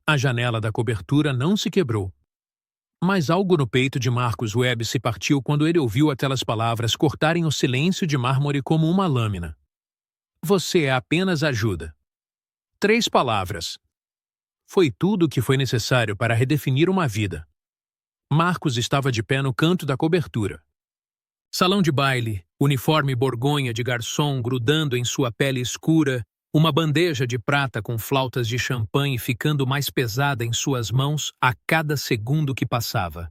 A janela da cobertura não se quebrou. Mas algo no peito de Marcus Webb se partiu quando ele ouviu aquelas palavras cortarem o silêncio de mármore como uma lâmina. Você é apenas ajuda. 3 palavras. Foi tudo o que foi necessário para redefinir uma vida. Marcus estava de pé no canto da cobertura. Salão de baile, uniforme borgonha de garçom grudando em sua pele escura, uma bandeja de prata com flautas de champanhe ficando mais pesada em suas mãos a cada segundo que passava.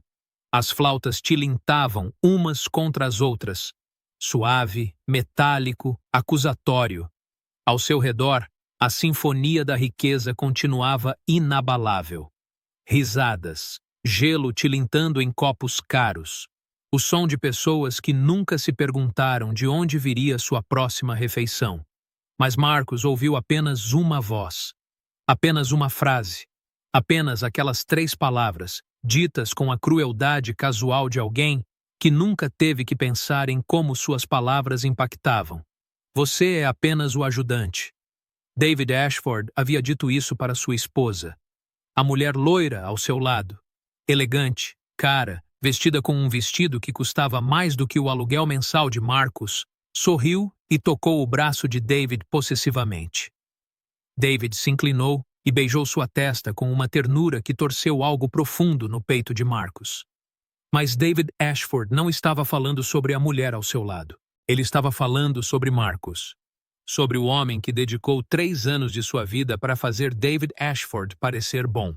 As flautas tilintavam umas contra as outras. Suave, metálico, acusatório. Ao seu redor, a sinfonia da riqueza continuava inabalável. Risadas, gelo tilintando em copos caros. O som de pessoas que nunca se perguntaram de onde viria sua próxima refeição. Mas Marcus ouviu apenas uma voz, apenas uma frase, apenas aquelas 3 palavras, ditas com a crueldade casual de alguém que nunca teve que pensar em como suas palavras impactavam. Você é apenas o ajudante. David Ashford havia dito isso para sua esposa. A mulher loira ao seu lado, elegante, cara, vestida com um vestido que custava mais do que o aluguel mensal de Marcus, sorriu e tocou o braço de David possessivamente. David se inclinou e beijou sua testa com uma ternura que torceu algo profundo no peito de Marcus. Mas David Ashford não estava falando sobre a mulher ao seu lado. Ele estava falando sobre Marcus. Sobre o homem que dedicou 3 anos de sua vida para fazer David Ashford parecer bom.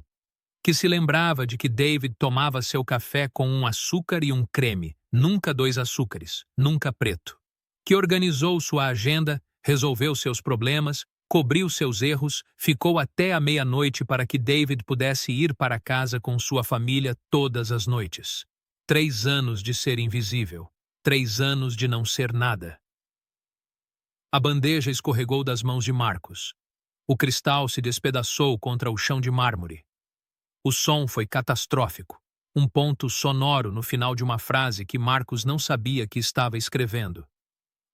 Que se lembrava de que David tomava seu café com um açúcar e um creme, nunca 2 açúcares, nunca preto. Que organizou sua agenda, resolveu seus problemas, cobriu seus erros, ficou até a meia-noite para que David pudesse ir para casa com sua família todas as noites. 3 anos de ser invisível. 3 anos de não ser nada. A bandeja escorregou das mãos de Marcus. O cristal se despedaçou contra o chão de mármore. O som foi catastrófico. Um ponto sonoro no final de uma frase que Marcus não sabia que estava escrevendo.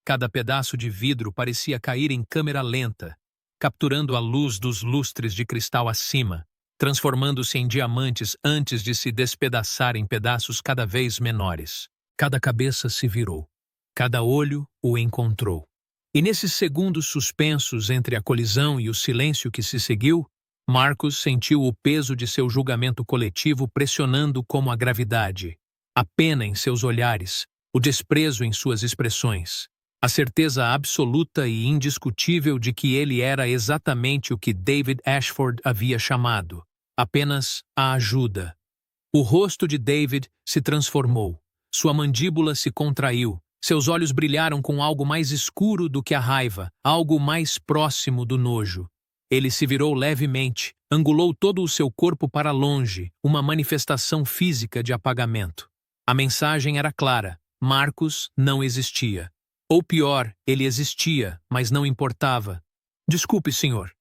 Cada pedaço de vidro parecia cair em câmera lenta, capturando a luz dos lustres de cristal acima, transformando-se em diamantes antes de se despedaçar em pedaços cada vez menores. Cada cabeça se virou. Cada olho o encontrou. E nesses segundos suspensos entre a colisão e o silêncio que se seguiu, Marcus sentiu o peso de seu julgamento coletivo pressionando como a gravidade. A pena em seus olhares, o desprezo em suas expressões. A certeza absoluta e indiscutível de que ele era exatamente o que David Ashford havia chamado, apenas a ajuda. O rosto de David se transformou, sua mandíbula se contraiu, seus olhos brilharam com algo mais escuro do que a raiva, algo mais próximo do nojo. Ele se virou levemente, angulou todo o seu corpo para longe, uma manifestação física de apagamento. A mensagem era clara: Marcus não existia. Ou pior, ele existia, mas não importava. Desculpe, senhor,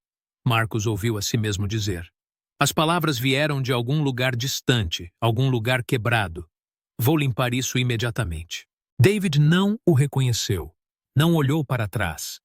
Marcus ouviu a si mesmo dizer. As palavras vieram de algum lugar distante, algum lugar quebrado. Vou limpar isso imediatamente. David não o reconheceu. Não olhou para trás.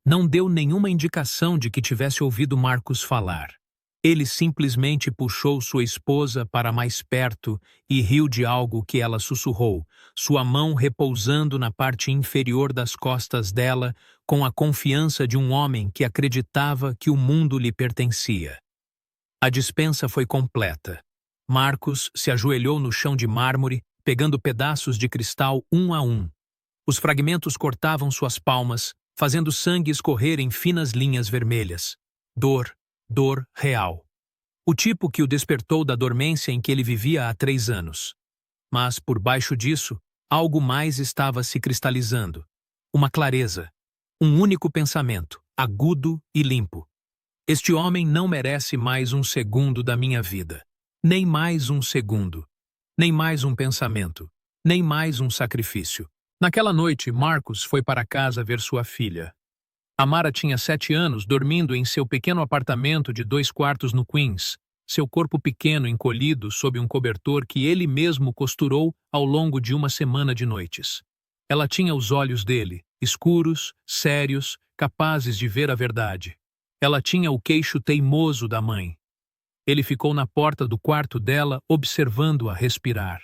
Não deu nenhuma indicação de que tivesse ouvido Marcus falar. Ele simplesmente puxou sua esposa para mais perto e riu de algo que ela sussurrou, sua mão repousando na parte inferior das costas dela, com a confiança de um homem que acreditava que o mundo lhe pertencia. A dispensa foi completa. Marcus se ajoelhou no chão de mármore, pegando pedaços de cristal um a um. Os fragmentos cortavam suas palmas, fazendo sangue escorrer em finas linhas vermelhas. Dor real. O tipo que o despertou da dormência em que ele vivia há 3 anos. Mas, por baixo disso, algo mais estava se cristalizando. Uma clareza. Um único pensamento, agudo e limpo. Este homem não merece mais um segundo da minha vida. Nem mais um segundo. Nem mais um pensamento. Nem mais um sacrifício. Naquela noite, Marcus foi para casa ver sua filha. Amara tinha 7 anos, dormindo em seu pequeno apartamento de 2 quartos no Queens, seu corpo pequeno encolhido sob um cobertor que ele mesmo costurou ao longo de uma semana de noites. Ela tinha os olhos dele, escuros, sérios, capazes de ver a verdade. Ela tinha o queixo teimoso da mãe. Ele ficou na porta do quarto dela, observando-a respirar.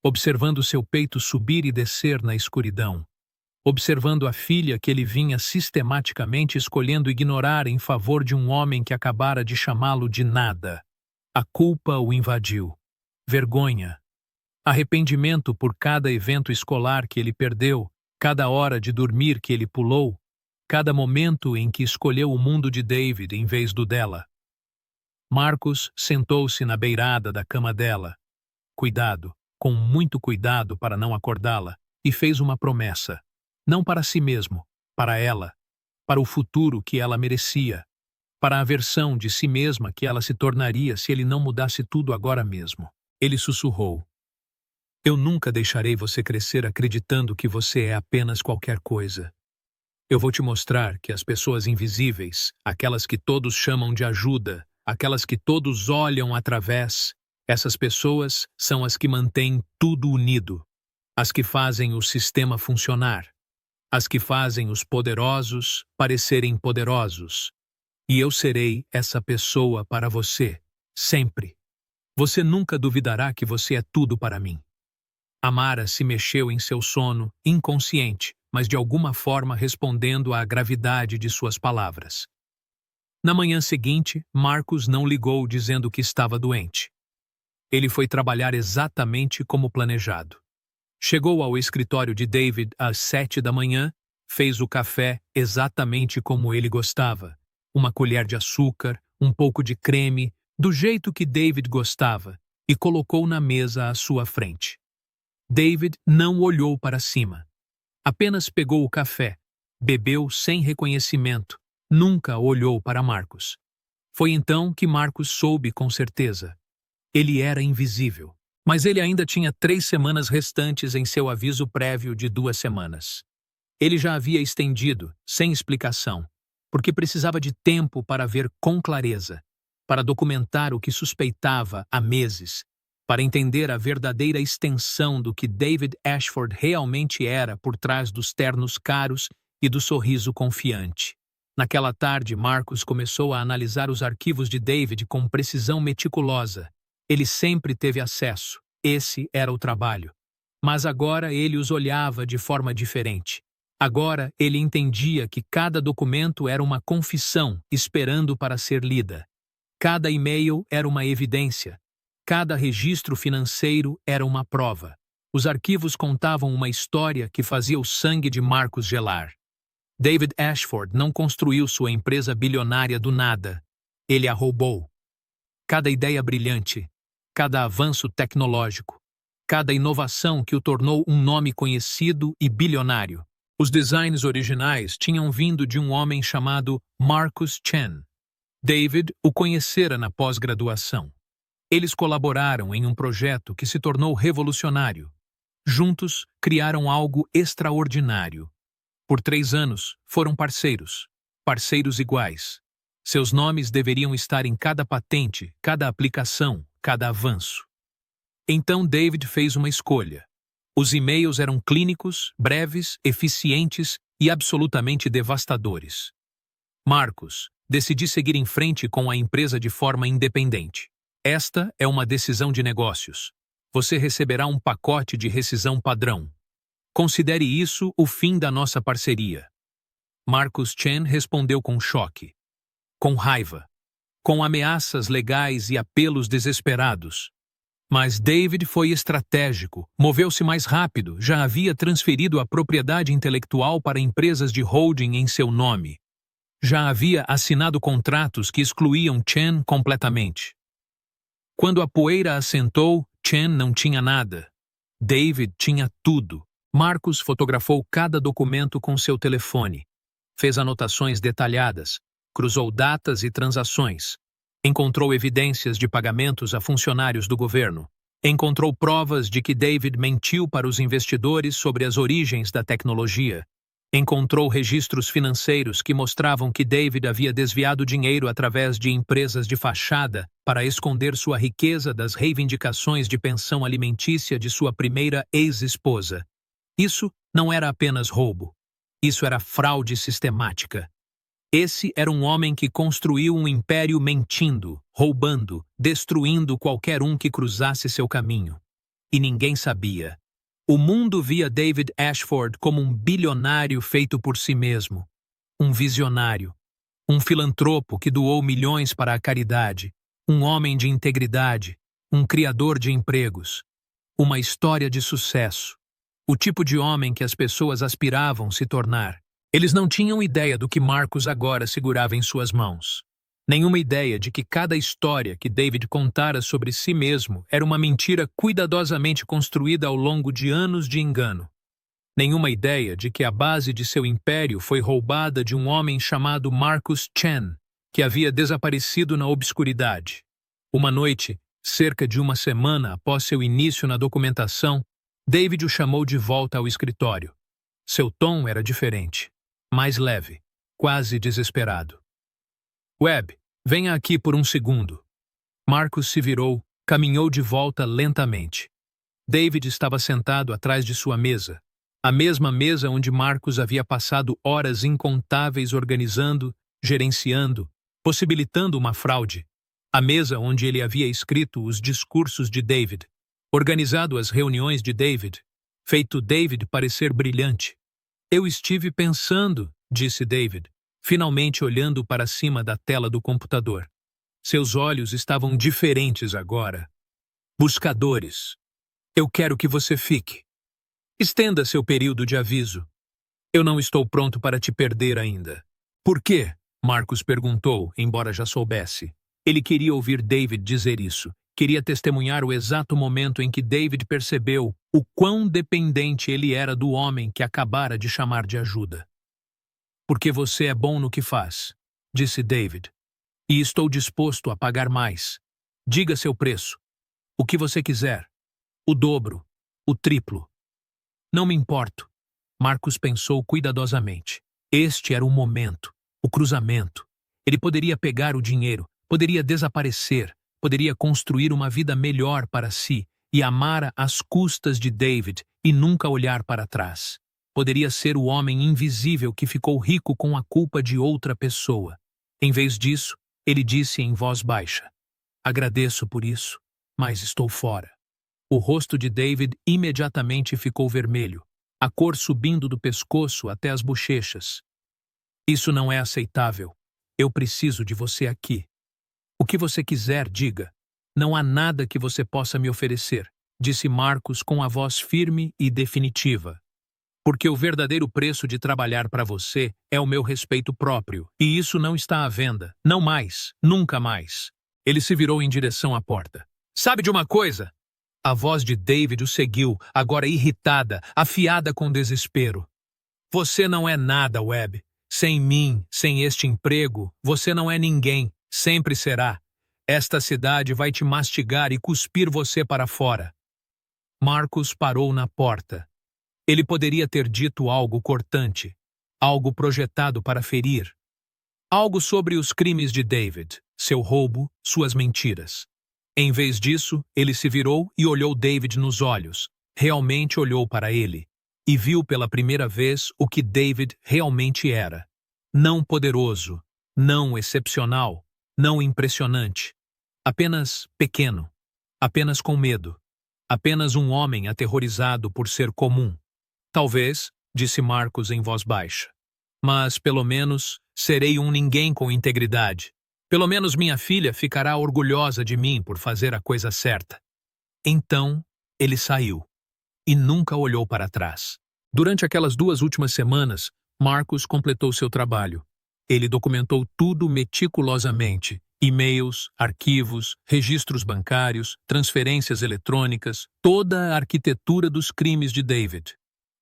Observando seu peito subir e descer na escuridão. Observando a filha que ele vinha sistematicamente escolhendo ignorar em favor de um homem que acabara de chamá-lo de nada. A culpa o invadiu. Vergonha. Arrependimento por cada evento escolar que ele perdeu, cada hora de dormir que ele pulou, cada momento em que escolheu o mundo de David em vez do dela. Marcus sentou-se na beirada da cama dela. Com muito cuidado para não acordá-la, e fez uma promessa. Não para si mesmo, para ela, para o futuro que ela merecia, para a versão de si mesma que ela se tornaria se ele não mudasse tudo agora mesmo. Ele sussurrou. Eu nunca deixarei você crescer acreditando que você é apenas qualquer coisa. Eu vou te mostrar que as pessoas invisíveis, aquelas que todos chamam de ajuda, aquelas que todos olham através, essas pessoas são as que mantêm tudo unido, as que fazem o sistema funcionar, as que fazem os poderosos parecerem poderosos. E eu serei essa pessoa para você, sempre. Você nunca duvidará que você é tudo para mim. Amara se mexeu em seu sono, inconsciente, mas de alguma forma respondendo à gravidade de suas palavras. Na manhã seguinte, Marcus não ligou dizendo que estava doente. Ele foi trabalhar exatamente como planejado. Chegou ao escritório de David às 7 da manhã, fez o café exatamente como ele gostava. Uma colher de açúcar, um pouco de creme, do jeito que David gostava, e colocou na mesa à sua frente. David não olhou para cima. Apenas pegou o café, bebeu sem reconhecimento, nunca olhou para Marcus. Foi então que Marcus soube com certeza. Ele era invisível. Mas ele ainda tinha 3 semanas restantes em seu aviso prévio de 2 semanas. Ele já havia estendido, sem explicação, porque precisava de tempo para ver com clareza, para documentar o que suspeitava há meses, para entender a verdadeira extensão do que David Ashford realmente era por trás dos ternos caros e do sorriso confiante. Naquela tarde, Marcus começou a analisar os arquivos de David com precisão meticulosa. Ele sempre teve acesso, esse era o trabalho. Mas agora ele os olhava de forma diferente. Agora ele entendia que cada documento era uma confissão esperando para ser lida. Cada e-mail era uma evidência. Cada registro financeiro era uma prova. Os arquivos contavam uma história que fazia o sangue de Marcus gelar. David Ashford não construiu sua empresa bilionária do nada. Ele a roubou. Cada ideia brilhante, cada avanço tecnológico, cada inovação que o tornou um nome conhecido e bilionário. Os designs originais tinham vindo de um homem chamado Marcus Chen. David o conhecera na pós-graduação. Eles colaboraram em um projeto que se tornou revolucionário. Juntos, criaram algo extraordinário. Por 3 anos, foram parceiros iguais. Seus nomes deveriam estar em cada patente, cada aplicação, cada avanço. Então David fez uma escolha. Os e-mails eram clínicos, breves, eficientes e absolutamente devastadores. Marcus, decidi seguir em frente com a empresa de forma independente. Esta é uma decisão de negócios. Você receberá um pacote de rescisão padrão. Considere isso o fim da nossa parceria. Marcus Chen respondeu com choque, com raiva, com ameaças legais e apelos desesperados. Mas David foi estratégico, moveu-se mais rápido, já havia transferido a propriedade intelectual para empresas de holding em seu nome. Já havia assinado contratos que excluíam Chen completamente. Quando a poeira assentou, Chen não tinha nada. David tinha tudo. Marcus fotografou cada documento com seu telefone. Fez anotações detalhadas, cruzou datas e transações. Encontrou evidências de pagamentos a funcionários do governo. Encontrou provas de que David mentiu para os investidores sobre as origens da tecnologia. Encontrou registros financeiros que mostravam que David havia desviado dinheiro através de empresas de fachada para esconder sua riqueza das reivindicações de pensão alimentícia de sua primeira ex-esposa. Isso não era apenas roubo. Isso era fraude sistemática. Esse era um homem que construiu um império mentindo, roubando, destruindo qualquer um que cruzasse seu caminho. E ninguém sabia. O mundo via David Ashford como um bilionário feito por si mesmo, um visionário, um filantropo que doou milhões para a caridade, um homem de integridade, um criador de empregos, uma história de sucesso, o tipo de homem que as pessoas aspiravam se tornar. Eles não tinham ideia do que Marcus agora segurava em suas mãos. Nenhuma ideia de que cada história que David contara sobre si mesmo era uma mentira cuidadosamente construída ao longo de anos de engano. Nenhuma ideia de que a base de seu império foi roubada de um homem chamado Marcus Chen, que havia desaparecido na obscuridade. Uma noite, cerca de uma semana após seu início na documentação, David o chamou de volta ao escritório. Seu tom era diferente, mais leve, quase desesperado. Webb, venha aqui por um segundo. Marcus se virou, caminhou de volta lentamente. David estava sentado atrás de sua mesa, a mesma mesa onde Marcus havia passado horas incontáveis organizando, gerenciando, possibilitando uma fraude. A mesa onde ele havia escrito os discursos de David, organizado as reuniões de David, feito David parecer brilhante. Eu estive pensando, disse David, finalmente olhando para cima da tela do computador. Seus olhos estavam diferentes agora. Buscadores. Eu quero que você fique. Estenda seu período de aviso. Eu não estou pronto para te perder ainda. Por quê? Marcus perguntou, embora já soubesse. Ele queria ouvir David dizer isso. Queria testemunhar o exato momento em que David percebeu o quão dependente ele era do homem que acabara de chamar de ajuda. Porque você é bom no que faz, disse David. E estou disposto a pagar mais. Diga seu preço. O que você quiser. O dobro. O triplo. Não me importo. Marcus pensou cuidadosamente. Este era o momento. O cruzamento. Ele poderia pegar o dinheiro. Poderia desaparecer. Poderia construir uma vida melhor para si e amar às custas de David e nunca olhar para trás. Poderia ser o homem invisível que ficou rico com a culpa de outra pessoa. Em vez disso, ele disse em voz baixa: agradeço por isso, mas estou fora. O rosto de David imediatamente ficou vermelho, a cor subindo do pescoço até as bochechas. Isso não é aceitável. Eu preciso de você aqui. O que você quiser, diga. Não há nada que você possa me oferecer, disse Marcus com a voz firme e definitiva. Porque o verdadeiro preço de trabalhar para você é o meu respeito próprio, e isso não está à venda. Não mais, nunca mais. Ele se virou em direção à porta. Sabe de uma coisa? A voz de David o seguiu, agora irritada, afiada com desespero. Você não é nada, Webb. Sem mim, sem este emprego, você não é ninguém. Sempre será. Esta cidade vai te mastigar e cuspir você para fora. Marcus parou na porta. Ele poderia ter dito algo cortante, algo projetado para ferir. Algo sobre os crimes de David, seu roubo, suas mentiras. Em vez disso, ele se virou e olhou David nos olhos. Realmente olhou para ele. E viu pela primeira vez o que David realmente era. Não poderoso, não excepcional, não impressionante. Apenas pequeno. Apenas com medo. Apenas um homem aterrorizado por ser comum. Talvez, disse Marcus em voz baixa. Mas, pelo menos, serei um ninguém com integridade. Pelo menos minha filha ficará orgulhosa de mim por fazer a coisa certa. Então, ele saiu. E nunca olhou para trás. Durante aquelas 2 últimas semanas, Marcus completou seu trabalho. Ele documentou tudo meticulosamente. E-mails, arquivos, registros bancários, transferências eletrônicas, toda a arquitetura dos crimes de David.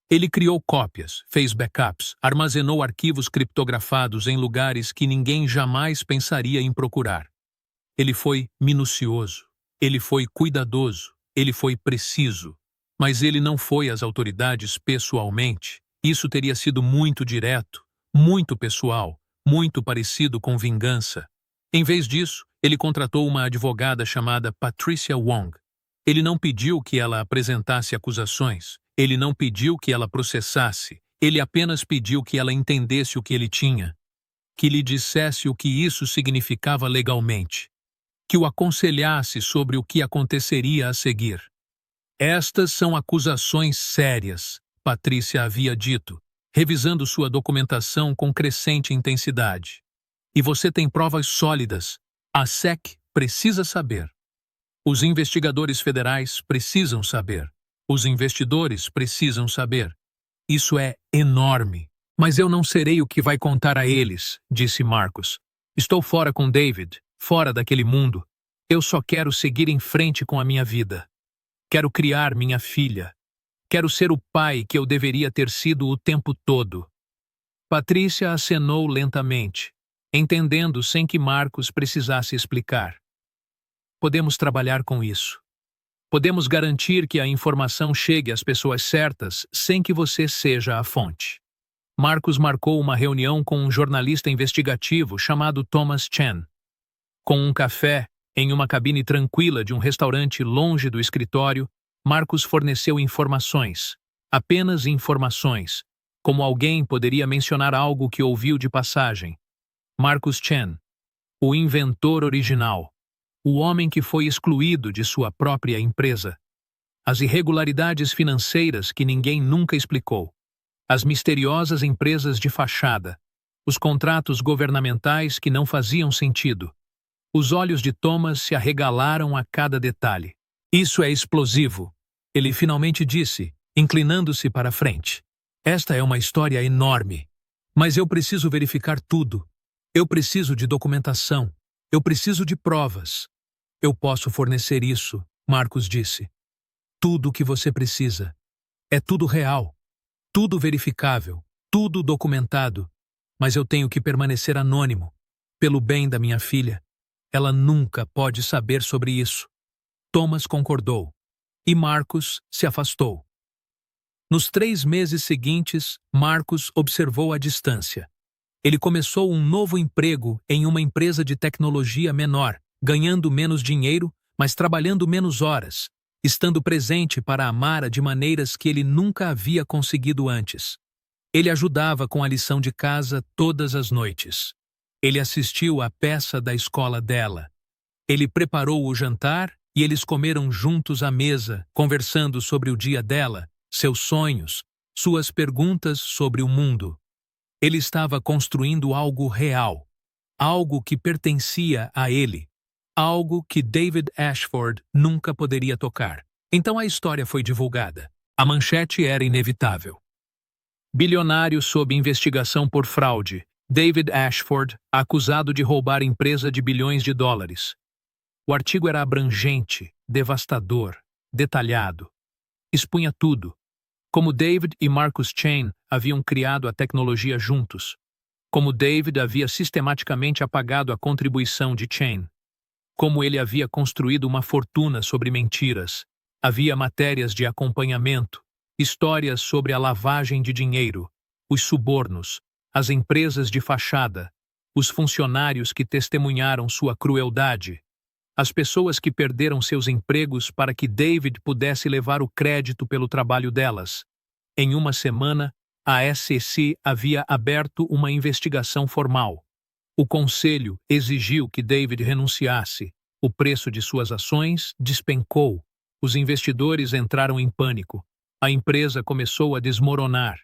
Ele criou cópias, fez backups, armazenou arquivos criptografados em lugares que ninguém jamais pensaria em procurar. Ele foi minucioso, ele foi cuidadoso, ele foi preciso. Mas ele não foi às autoridades pessoalmente. Isso teria sido muito direto, muito pessoal, muito parecido com vingança. Em vez disso, ele contratou uma advogada chamada Patricia Wong. Ele não pediu que ela apresentasse acusações. Ele não pediu que ela processasse. Ele apenas pediu que ela entendesse o que ele tinha. que lhe dissesse o que isso significava legalmente, que o aconselhasse sobre o que aconteceria a seguir. Estas são acusações sérias, Patrícia havia dito, revisando sua documentação com crescente intensidade. E você tem provas sólidas. A SEC precisa saber. Os investigadores federais precisam saber. Os investidores precisam saber. Isso é enorme. Mas eu não serei o que vai contar a eles, disse Marcus. Estou fora com David, fora daquele mundo. Eu só quero seguir em frente com a minha vida. Quero criar minha filha. Quero ser o pai que eu deveria ter sido o tempo todo. Patrícia acenou lentamente, entendendo sem que Marcus precisasse explicar. Podemos trabalhar com isso. Podemos garantir que a informação chegue às pessoas certas sem que você seja a fonte. Marcus marcou uma reunião com um jornalista investigativo chamado Thomas Chen. Com um café, em uma cabine tranquila de um restaurante longe do escritório, Marcus forneceu informações, apenas informações, como alguém poderia mencionar algo que ouviu de passagem. Marcus Chen, o inventor original, o homem que foi excluído de sua própria empresa. As irregularidades financeiras que ninguém nunca explicou. As misteriosas empresas de fachada. Os contratos governamentais que não faziam sentido. Os olhos de Thomas se arregalaram a cada detalhe. Isso é explosivo, ele finalmente disse, inclinando-se para a frente. Esta é uma história enorme. Mas eu preciso verificar tudo. Eu preciso de documentação. Eu preciso de provas. Eu posso fornecer isso, Marcus disse. Tudo o que você precisa. É tudo real. Tudo verificável. Tudo documentado. Mas eu tenho que permanecer anônimo. Pelo bem da minha filha. Ela nunca pode saber sobre isso. Thomas concordou. E Marcus se afastou. Nos 3 meses seguintes, Marcus observou à distância. Ele começou um novo emprego em uma empresa de tecnologia menor, ganhando menos dinheiro, mas trabalhando menos horas, estando presente para a Mara de maneiras que ele nunca havia conseguido antes. Ele ajudava com a lição de casa todas as noites. Ele assistiu à peça da escola dela. Ele preparou o jantar e eles comeram juntos à mesa, conversando sobre o dia dela, seus sonhos, suas perguntas sobre o mundo. Ele estava construindo algo real, algo que pertencia a ele, algo que David Ashford nunca poderia tocar. Então a história foi divulgada. A manchete era inevitável. Bilionário sob investigação por fraude. David Ashford, acusado de roubar empresa de bilhões de dólares. O artigo era abrangente, devastador, detalhado. Expunha tudo. Como David e Marcus Chen haviam criado a tecnologia juntos. Como David havia sistematicamente apagado a contribuição de Chen. Como ele havia construído uma fortuna sobre mentiras. Havia matérias de acompanhamento, histórias sobre a lavagem de dinheiro, os subornos, as empresas de fachada, os funcionários que testemunharam sua crueldade, as pessoas que perderam seus empregos para que David pudesse levar o crédito pelo trabalho delas. Em uma semana, a SEC havia aberto uma investigação formal. O conselho exigiu que David renunciasse. O preço de suas ações despencou. Os investidores entraram em pânico. A empresa começou a desmoronar.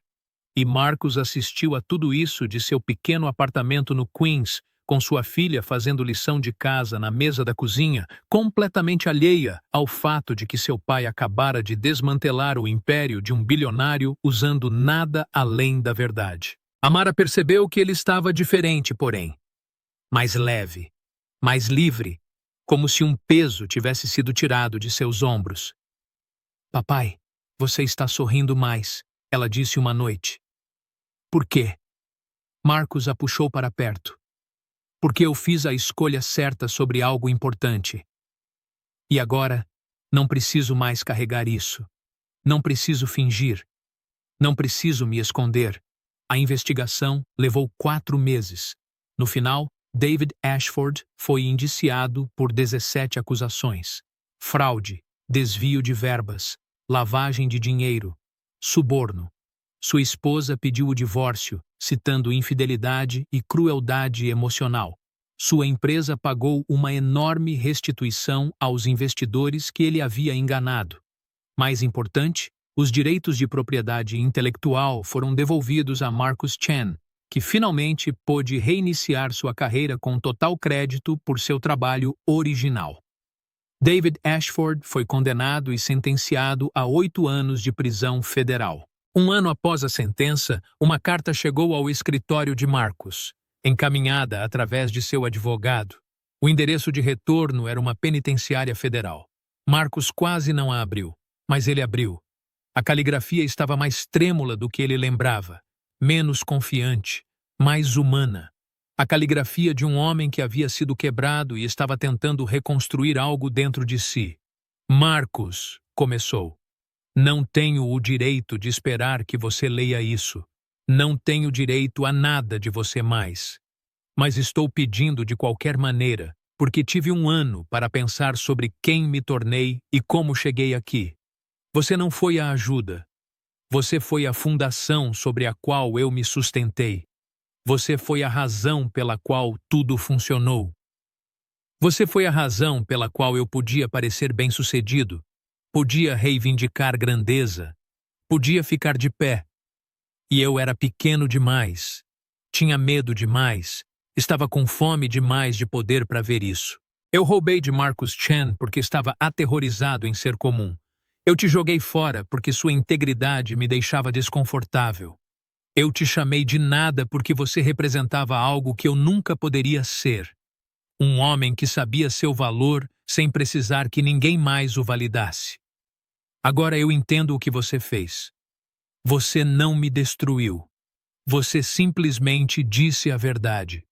E Marcus assistiu a tudo isso de seu pequeno apartamento no Queens, com sua filha fazendo lição de casa na mesa da cozinha, completamente alheia ao fato de que seu pai acabara de desmantelar o império de um bilionário usando nada além da verdade. Amara percebeu que ele estava diferente, porém. Mais leve, mais livre, como se um peso tivesse sido tirado de seus ombros. Papai, você está sorrindo mais, ela disse uma noite. Por quê? Marcus a puxou para perto. Porque eu fiz a escolha certa sobre algo importante. E agora, não preciso mais carregar isso. Não preciso fingir. Não preciso me esconder. A investigação levou 4 meses. No final, David Ashford foi indiciado por 17 acusações. Fraude, desvio de verbas, lavagem de dinheiro, suborno. Sua esposa pediu o divórcio, citando infidelidade e crueldade emocional. Sua empresa pagou uma enorme restituição aos investidores que ele havia enganado. Mais importante, os direitos de propriedade intelectual foram devolvidos a Marcus Chen, que finalmente pôde reiniciar sua carreira com total crédito por seu trabalho original. David Ashford foi condenado e sentenciado a 8 anos de prisão federal. Um ano após a sentença, uma carta chegou ao escritório de Marcus, encaminhada através de seu advogado. O endereço de retorno era uma penitenciária federal. Marcus quase não a abriu, mas ele abriu. A caligrafia estava mais trêmula do que ele lembrava, menos confiante, mais humana. A caligrafia de um homem que havia sido quebrado e estava tentando reconstruir algo dentro de si. Marcus, começou. Não tenho o direito de esperar que você leia isso. Não tenho direito a nada de você mais. Mas estou pedindo de qualquer maneira, porque tive um ano para pensar sobre quem me tornei e como cheguei aqui. Você não foi a ajuda. Você foi a fundação sobre a qual eu me sustentei. Você foi a razão pela qual tudo funcionou. Você foi a razão pela qual eu podia parecer bem-sucedido, podia reivindicar grandeza, podia ficar de pé. E eu era pequeno demais, tinha medo demais, estava com fome demais de poder para ver isso. Eu roubei de Marcus Chen porque estava aterrorizado em ser comum. Eu te joguei fora porque sua integridade me deixava desconfortável. Eu te chamei de nada porque você representava algo que eu nunca poderia ser. Um homem que sabia seu valor sem precisar que ninguém mais o validasse. Agora eu entendo o que você fez. Você não me destruiu. Você simplesmente disse a verdade.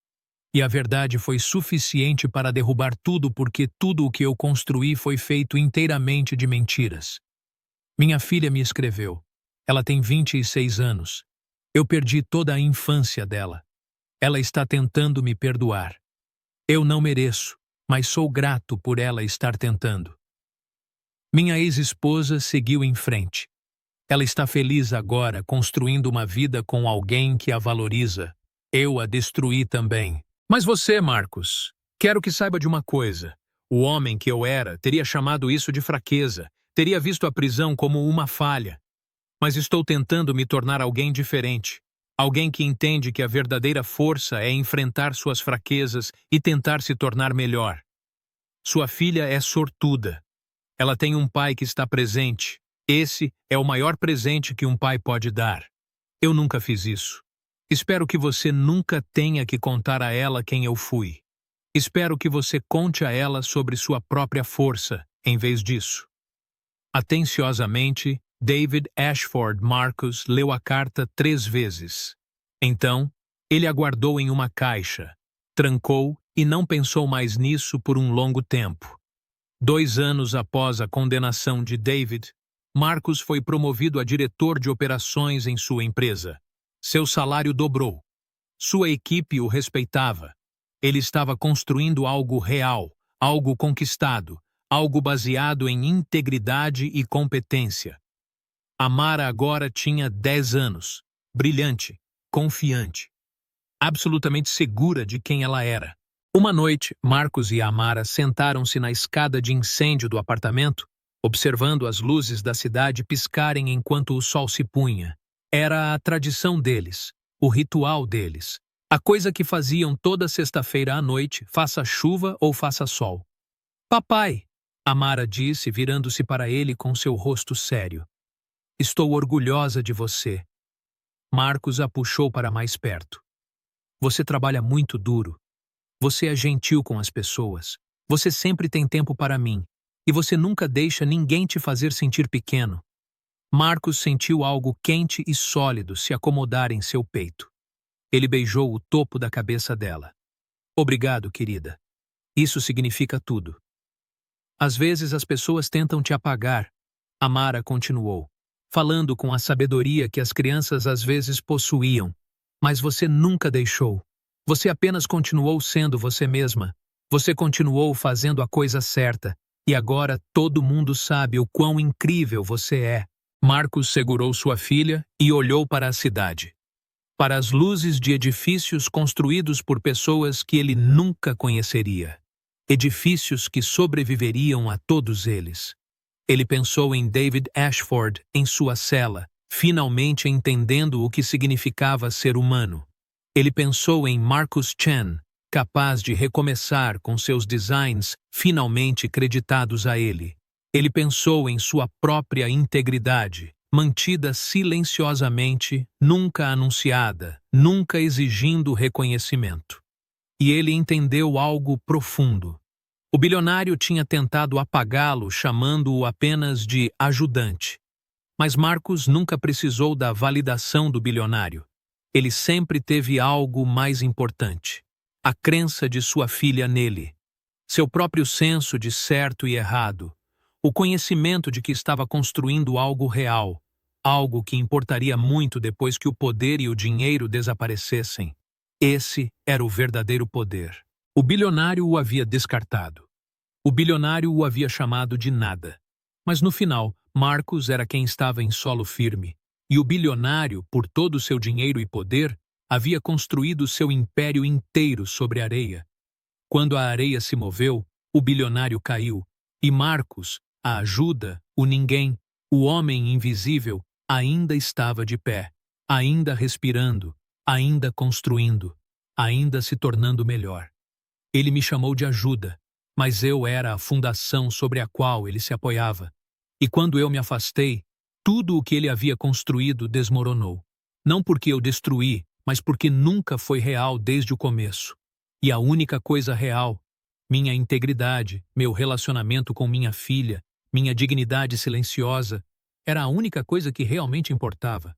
E a verdade foi suficiente para derrubar tudo porque tudo o que eu construí foi feito inteiramente de mentiras. Minha filha me escreveu. Ela tem 26 anos. Eu perdi toda a infância dela. Ela está tentando me perdoar. Eu não mereço, mas sou grato por ela estar tentando. Minha ex-esposa seguiu em frente. Ela está feliz agora construindo uma vida com alguém que a valoriza. Eu a destruí também. Mas você, Marcus, quero que saiba de uma coisa. O homem que eu era teria chamado isso de fraqueza, teria visto a prisão como uma falha. Mas estou tentando me tornar alguém diferente. Alguém que entende que a verdadeira força é enfrentar suas fraquezas e tentar se tornar melhor. Sua filha é sortuda. Ela tem um pai que está presente. Esse é o maior presente que um pai pode dar. Eu nunca fiz isso. Espero que você nunca tenha que contar a ela quem eu fui. Espero que você conte a ela sobre sua própria força, em vez disso. Atenciosamente, David Ashford Marcus leu a carta 3 vezes. Então, ele a guardou em uma caixa, trancou e não pensou mais nisso por um longo tempo. 2 anos após a condenação de David, Marcus foi promovido a diretor de operações em sua empresa. Seu salário dobrou. Sua equipe o respeitava. Ele estava construindo algo real, algo conquistado, algo baseado em integridade e competência. Amara agora tinha 10 anos, brilhante, confiante, absolutamente segura de quem ela era. Uma noite, Marcus e Amara sentaram-se na escada de incêndio do apartamento, observando as luzes da cidade piscarem enquanto o sol se punha. Era a tradição deles, o ritual deles, a coisa que faziam toda sexta-feira à noite, faça chuva ou faça sol. Papai, Amara disse, virando-se para ele com seu rosto sério. Estou orgulhosa de você. Marcus a puxou para mais perto. Você trabalha muito duro. Você é gentil com as pessoas. Você sempre tem tempo para mim. E você nunca deixa ninguém te fazer sentir pequeno. Marcus sentiu algo quente e sólido se acomodar em seu peito. Ele beijou o topo da cabeça dela. Obrigado, querida. Isso significa tudo. Às vezes as pessoas tentam te apagar. Amara continuou, falando com a sabedoria que as crianças às vezes possuíam. Mas você nunca deixou. Você apenas continuou sendo você mesma. Você continuou fazendo a coisa certa. E agora todo mundo sabe o quão incrível você é. Marcos segurou sua filha e olhou para a cidade, para as luzes de edifícios construídos por pessoas que ele nunca conheceria. Edifícios que sobreviveriam a todos eles. Ele pensou em David Ashford em sua cela, finalmente entendendo o que significava ser humano. Ele pensou em Marcus Chen, capaz de recomeçar com seus designs finalmente creditados a ele. Ele pensou em sua própria integridade, mantida silenciosamente, nunca anunciada, nunca exigindo reconhecimento. E ele entendeu algo profundo. O bilionário tinha tentado apagá-lo, chamando-o apenas de ajudante. Mas Marcos nunca precisou da validação do bilionário. Ele sempre teve algo mais importante: a crença de sua filha nele, seu próprio senso de certo e errado, o conhecimento de que estava construindo algo real, algo que importaria muito depois que o poder e o dinheiro desaparecessem. Esse era o verdadeiro poder. O bilionário o havia descartado. O bilionário o havia chamado de nada. Mas no final, Marcos era quem estava em solo firme, e o bilionário, por todo o seu dinheiro e poder, havia construído seu império inteiro sobre a areia. Quando a areia se moveu, o bilionário caiu, e Marcos, a ajuda, o ninguém, o homem invisível, ainda estava de pé, ainda respirando, ainda construindo, ainda se tornando melhor. Ele me chamou de ajuda, mas eu era a fundação sobre a qual ele se apoiava. E quando eu me afastei, tudo o que ele havia construído desmoronou. Não porque eu destruí, mas porque nunca foi real desde o começo. E a única coisa real, minha integridade, meu relacionamento com minha filha, minha dignidade silenciosa, era a única coisa que realmente importava.